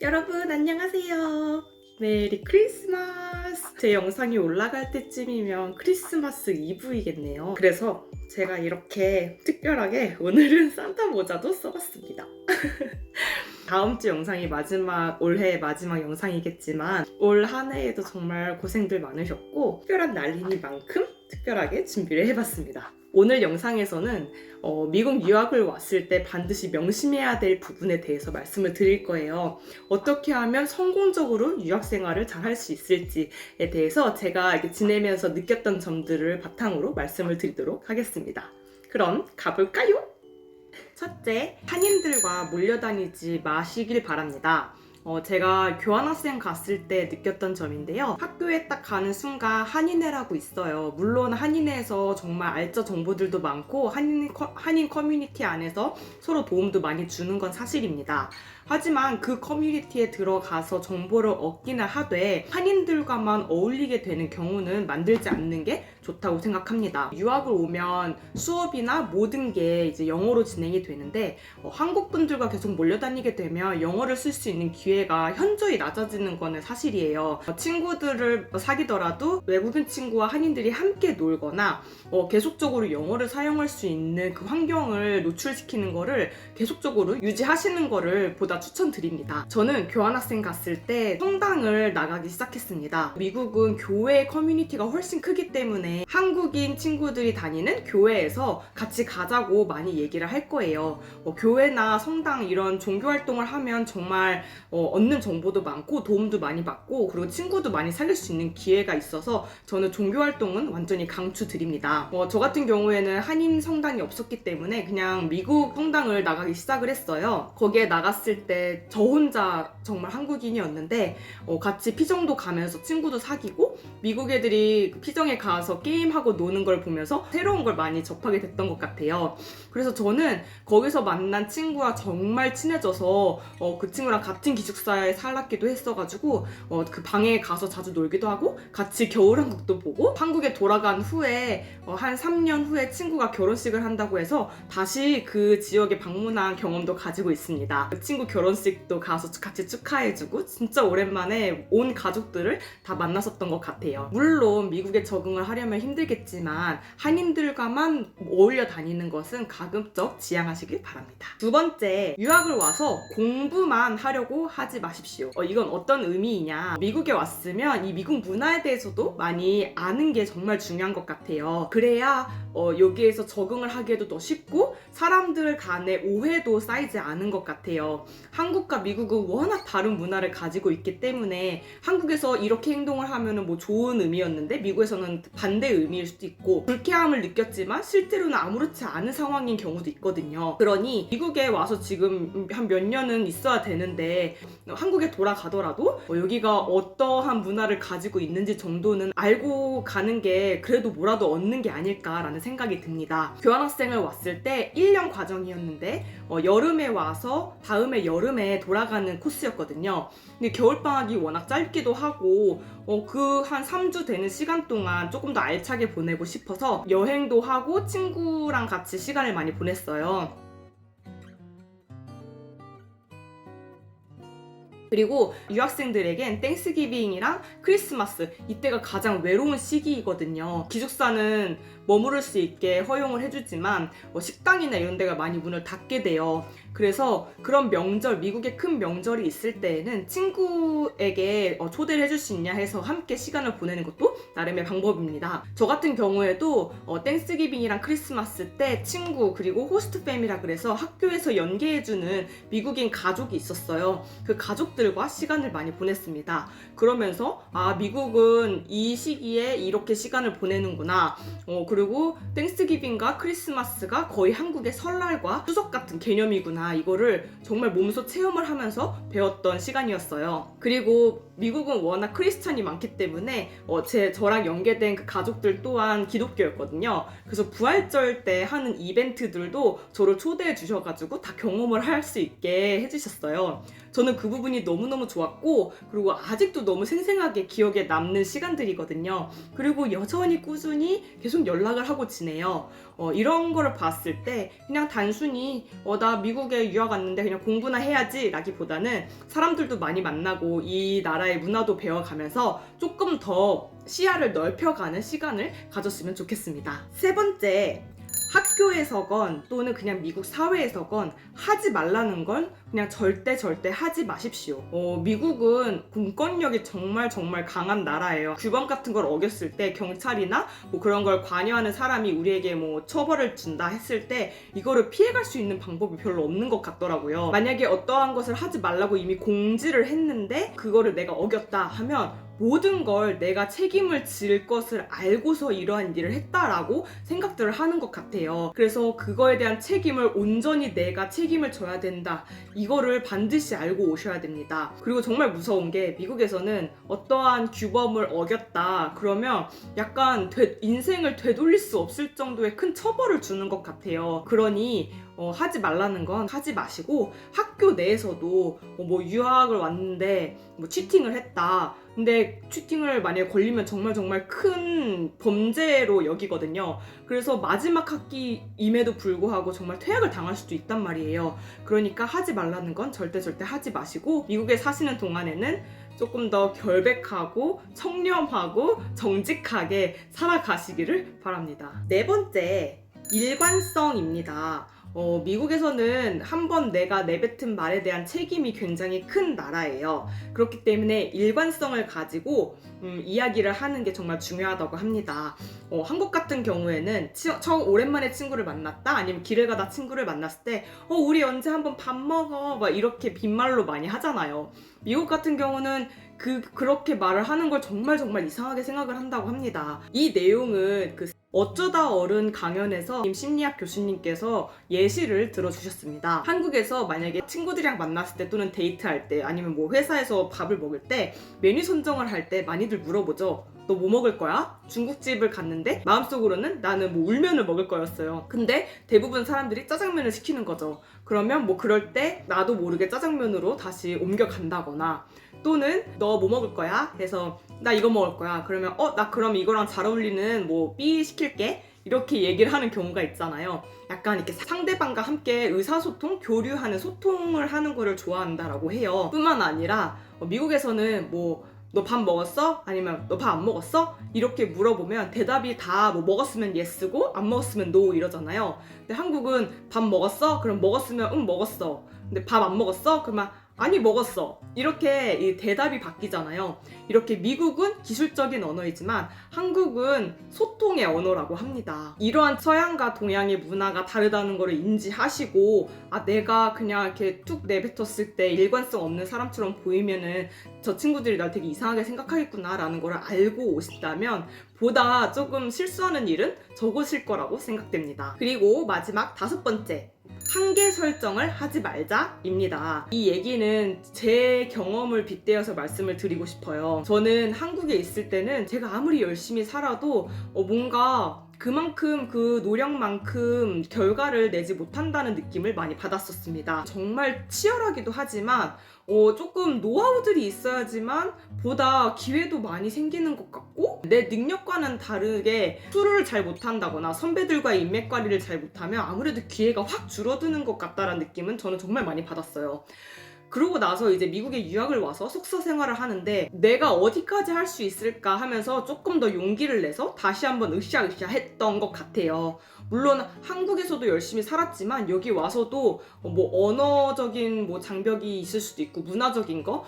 여러분 안녕하세요. 메리 크리스마스! 제 영상이 올라갈 때쯤이면 크리스마스 이브이겠네요. 그래서 제가 이렇게 특별하게 오늘은 산타 모자도 써봤습니다. 다음 주 영상이 올해의 마지막 영상이겠지만 올 한 해에도 정말 고생들 많으셨고 특별한 날이니만큼 특별하게 준비를 해봤습니다. 오늘 영상에서는 미국 유학을 왔을 때 반드시 명심해야 될 부분에 대해서 말씀을 드릴 거예요. 어떻게 하면 성공적으로 유학 생활을 잘 할 수 있을지에 대해서 제가 이렇게 지내면서 느꼈던 점들을 바탕으로 말씀을 드리도록 하겠습니다. 그럼 가볼까요? 첫째, 한인들과 몰려다니지 마시길 바랍니다. 제가 교환학생 갔을 때 느꼈던 점인데요. 학교에 딱 가는 순간 한인회라고 있어요. 물론 한인회에서 정말 알짜 정보들도 많고 한인 커뮤니티 안에서 서로 도움도 많이 주는 건 사실입니다. 하지만 그 커뮤니티에 들어가서 정보를 얻기는 하되 한인들과만 어울리게 되는 경우는 만들지 않는 게 좋다고 생각합니다. 유학을 오면 수업이나 모든 게 이제 영어로 진행이 되는데 한국 분들과 계속 몰려다니게 되면 영어를 쓸 수 있는 기회가 현저히 낮아지는 거는 사실이에요. 친구들을 사귀더라도 외국인 친구와 한인들이 함께 놀거나 계속적으로 영어를 사용할 수 있는 그 환경을 노출시키는 거를 계속적으로 유지하시는 거를 보다 추천드립니다. 저는 교환학생 갔을 때 성당을 나가기 시작했습니다. 미국은 교회 커뮤니티가 훨씬 크기 때문에 한국인 친구들이 다니는 교회에서 같이 가자고 많이 얘기를 할 거예요. 교회나 성당 이런 종교 활동을 하면 정말 얻는 정보도 많고 도움도 많이 받고 그리고 친구도 많이 사귈 수 있는 기회가 있어서 저는 종교 활동은 완전히 강추드립니다. 저 같은 경우에는 한인 성당이 없었기 때문에 그냥 미국 성당을 나가기 시작을 했어요. 거기에 나갔을 때 저 혼자 정말 한국인이었는데 같이 피정도 가면서 친구도 사귀고 미국 애들이 피정에 가서 게임하고 노는 걸 보면서 새로운 걸 많이 접하게 됐던 것 같아요. 그래서 저는 거기서 만난 친구와 정말 친해져서 그 친구랑 같은 기숙사에 살았기도 했어가지고 그 방에 가서 자주 놀기도 하고 같이 겨울왕국도 보고 한국에 돌아간 후에 한 3년 후에 친구가 결혼식을 한다고 해서 다시 그 지역에 방문한 경험도 가지고 있습니다. 그 친구 결혼식도 가서 같이 축하해주고 진짜 오랜만에 온 가족들을 다 만났었던 것 같아요. 물론 미국에 적응을 하려면 힘들겠지만 한인들과만 어울려 다니는 것은 가급적 지양하시길 바랍니다. 두 번째, 유학을 와서 공부만 하려고 하지 마십시오. 이건 어떤 의미이냐? 미국에 왔으면 이 미국 문화에 대해서도 많이 아는 게 정말 중요한 것 같아요. 그래야 여기에서 적응을 하기에도 더 쉽고 사람들 간의 오해도 쌓이지 않은 것 같아요. 한국과 미국은 워낙 다른 문화를 가지고 있기 때문에 한국에서 이렇게 행동을 하면 뭐 좋은 의미였는데 미국에서는 반대 의미일 수도 있고 불쾌함을 느꼈지만 실제로는 아무렇지 않은 상황인 경우도 있거든요. 그러니 미국에 와서 지금 한 몇 년은 있어야 되는데 한국에 돌아가더라도 여기가 어떠한 문화를 가지고 있는지 정도는 알고 가는 게 그래도 뭐라도 얻는 게 아닐까라는 생각이 듭니다. 교환학생을 왔을 때 1년 과정이었는데 여름에 와서 다음에 여름에 돌아가는 코스였거든요. 근데 겨울방학이 워낙 짧기도 하고 그 한 3주 되는 시간 동안 조금 더 알차게 보내고 싶어서 여행도 하고 친구랑 같이 시간을 많이 보냈어요. 그리고 유학생들에겐 땡스기빙이랑 크리스마스 이때가 가장 외로운 시기이거든요. 기숙사는 머무를 수 있게 허용을 해주지만 식당이나 이런 데가 많이 문을 닫게 돼요. 그래서 그런 명절, 미국의 큰 명절이 있을 때에는 친구에게 초대를 해줄 수 있냐 해서 함께 시간을 보내는 것도 나름의 방법입니다. 저 같은 경우에도 땡스기빙이랑 크리스마스 때 친구 그리고 호스트 팸이라 그래서 학교에서 연계해주는 미국인 가족이 있었어요. 그 가족들과 시간을 많이 보냈습니다. 그러면서 미국은 이 시기에 이렇게 시간을 보내는구나. 그리고 땡스기빙과 크리스마스가 거의 한국의 설날과 추석 같은 개념이구나. 이거를 정말 몸소 체험을 하면서 배웠던 시간이었어요. 그리고 미국은 워낙 크리스찬이 많기 때문에 저랑 연계된 그 가족들 또한 기독교였거든요. 그래서 부활절 때 하는 이벤트들도 저를 초대해 주셔가지고 다 경험을 할 수 있게 해주셨어요. 저는 그 부분이 너무너무 좋았고, 그리고 아직도 너무 생생하게 기억에 남는 시간들이거든요. 그리고 여전히 꾸준히 계속 연락을 하고 지내요. 이런 거를 봤을 때 그냥 단순히 나 미국에 유학 왔는데 그냥 공부나 해야지 라기보다는 사람들도 많이 만나고 이 나라의 문화도 배워가면서 조금 더 시야를 넓혀가는 시간을 가졌으면 좋겠습니다. 세 번째, 학교에서건 또는 그냥 미국 사회에서건 하지 말라는 건 그냥 절대 하지 마십시오. 미국은 공권력이 정말 강한 나라예요. 규범 같은 걸 어겼을 때 경찰이나 뭐 그런 걸 관여하는 사람이 우리에게 뭐 처벌을 준다 했을 때 이거를 피해갈 수 있는 방법이 별로 없는 것 같더라고요. 만약에 어떠한 것을 하지 말라고 이미 공지를 했는데 그거를 내가 어겼다 하면 모든 걸 내가 책임을 질 것을 알고서 이러한 일을 했다라고 생각들을 하는 것 같아요. 그래서 그거에 대한 책임을 온전히 내가 책임을 져야 된다. 이거를 반드시 알고 오셔야 됩니다. 그리고 정말 무서운 게 미국에서는 어떠한 규범을 어겼다 그러면 약간 인생을 되돌릴 수 없을 정도의 큰 처벌을 주는 것 같아요. 그러니 하지 말라는 건 하지 마시고, 학교 내에서도 뭐 유학을 왔는데 뭐 치팅을 했다. 근데 치팅을 만약에 걸리면 정말 큰 범죄로 여기거든요. 그래서 마지막 학기임에도 불구하고 정말 퇴학을 당할 수도 있단 말이에요. 그러니까 하지 말라는 건 절대 하지 마시고, 미국에 사시는 동안에는 조금 더 결백하고 청렴하고 정직하게 살아가시기를 바랍니다. 네 번째, 일관성입니다. 미국에서는 한번 내가 내뱉은 말에 대한 책임이 굉장히 큰 나라예요. 그렇기 때문에 일관성을 가지고 이야기를 하는 게 정말 중요하다고 합니다. 한국 같은 경우에는 오랜만에 친구를 만났다, 아니면 길을 가다 친구를 만났을 때 우리 언제 한번 밥 먹어, 막 이렇게 빈말로 많이 하잖아요. 미국 같은 경우는 그렇게 말을 하는 걸 정말 이상하게 생각을 한다고 합니다. 이 내용은 어쩌다 어른 강연에서 심리학 교수님께서 예시를 들어주셨습니다. 한국에서 만약에 친구들이랑 만났을 때 또는 데이트할 때 아니면 뭐 회사에서 밥을 먹을 때 메뉴 선정을 할 때 많이들 물어보죠. 너 뭐 먹을 거야? 중국집을 갔는데 마음속으로는 나는 뭐 울면을 먹을 거였어요. 근데 대부분 사람들이 짜장면을 시키는 거죠. 그러면 뭐 그럴 때 나도 모르게 짜장면으로 다시 옮겨간다거나, 또는 너 뭐 먹을 거야? 해서 나 이거 먹을 거야. 그러면 나 그럼 이거랑 잘 어울리는 뭐 B 시킬게. 이렇게 얘기를 하는 경우가 있잖아요. 약간 이렇게 상대방과 함께 의사소통, 교류하는 소통을 하는 거를 좋아한다라고 해요. 뿐만 아니라 미국에서는 뭐 너 밥 먹었어? 아니면 너 밥 안 먹었어? 이렇게 물어보면 대답이 다 뭐 먹었으면 yes고 안 먹었으면 no 이러잖아요. 근데 한국은 밥 먹었어? 그럼 먹었으면 응 먹었어. 근데 밥 안 먹었어? 그러면 아니 먹었어. 이렇게 이 대답이 바뀌잖아요. 이렇게 미국은 기술적인 언어이지만 한국은 소통의 언어라고 합니다. 이러한 서양과 동양의 문화가 다르다는 것을 인지하시고, 내가 그냥 이렇게 툭 내뱉었을 때 일관성 없는 사람처럼 보이면은 저 친구들이 날 되게 이상하게 생각하겠구나 라는 걸 알고 오신다면 보다 조금 실수하는 일은 적으실 거라고 생각됩니다. 그리고 마지막 다섯 번째, 한계 설정을 하지 말자입니다. 이 얘기는 제 경험을 빗대어서 말씀을 드리고 싶어요. 저는 한국에 있을 때는 제가 아무리 열심히 살아도 뭔가 그만큼 그 노력만큼 결과를 내지 못한다는 느낌을 많이 받았었습니다. 정말 치열하기도 하지만 조금 노하우들이 있어야지만 보다 기회도 많이 생기는 것 같고, 내 능력과는 다르게 수료를 잘 못한다거나 선배들과의 인맥 관리를 잘 못하면 아무래도 기회가 확 줄어드는 것 같다라는 느낌은 저는 정말 많이 받았어요. 그러고 나서 이제 미국에 유학을 와서 숙소 생활을 하는데 내가 어디까지 할 수 있을까 하면서 조금 더 용기를 내서 다시 한번 으쌰으쌰 했던 것 같아요. 물론 한국에서도 열심히 살았지만 여기 와서도 뭐 언어적인 뭐 장벽이 있을 수도 있고 문화적인 거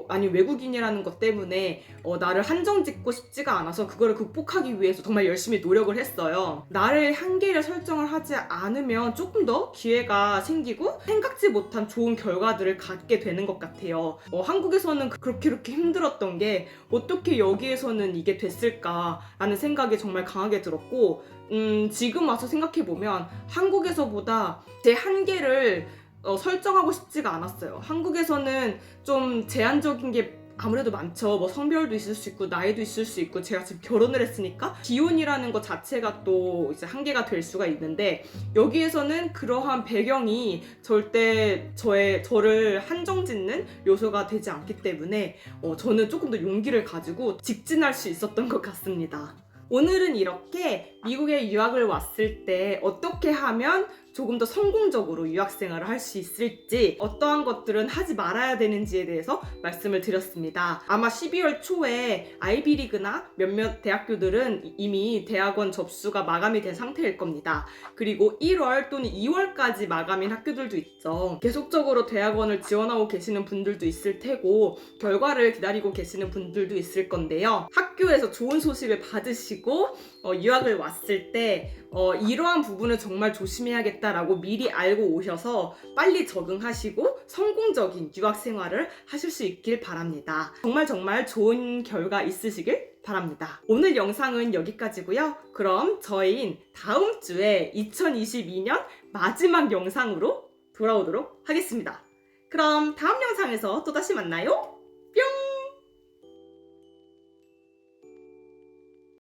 아니 외국인이라는 것 때문에 나를 한정 짓고 싶지가 않아서 그거를 극복하기 위해서 정말 열심히 노력을 했어요. 나를 한계를 설정을 하지 않으면 조금 더 기회가 생기고 생각지 못한 좋은 결과들을 갖게 되는 것 같아요. 한국에서는 그렇게 힘들었던 게 어떻게 여기에서는 이게 됐을까라는 생각이 정말 강하게 들었고, 지금 와서 생각해보면 한국에서보다 제 한계를 설정하고 싶지가 않았어요. 한국에서는 좀 제한적인 게 아무래도 많죠. 뭐 성별도 있을 수 있고 나이도 있을 수 있고 제가 지금 결혼을 했으니까 기혼이라는 것 자체가 또 이제 한계가 될 수가 있는데 여기에서는 그러한 배경이 절대 저를 한정짓는 요소가 되지 않기 때문에 저는 조금 더 용기를 가지고 직진할 수 있었던 것 같습니다. 오늘은 이렇게 미국에 유학을 왔을 때 어떻게 하면 조금 더 성공적으로 유학생활을 할 수 있을지, 어떠한 것들은 하지 말아야 되는지에 대해서 말씀을 드렸습니다. 아마 12월 초에 아이비리그나 몇몇 대학교들은 이미 대학원 접수가 마감이 된 상태일 겁니다. 그리고 1월 또는 2월까지 마감인 학교들도 있죠. 계속적으로 대학원을 지원하고 계시는 분들도 있을 테고 결과를 기다리고 계시는 분들도 있을 건데요. 학교에서 좋은 소식을 받으시고 유학을 왔을 때 이러한 부분을 정말 조심해야겠다라고 미리 알고 오셔서 빨리 적응하시고 성공적인 유학 생활을 하실 수 있길 바랍니다. 정말 좋은 결과 있으시길 바랍니다. 오늘 영상은 여기까지고요. 그럼 저희는 다음 주에 2022년 마지막 영상으로 돌아오도록 하겠습니다. 그럼 다음 영상에서 또다시 만나요.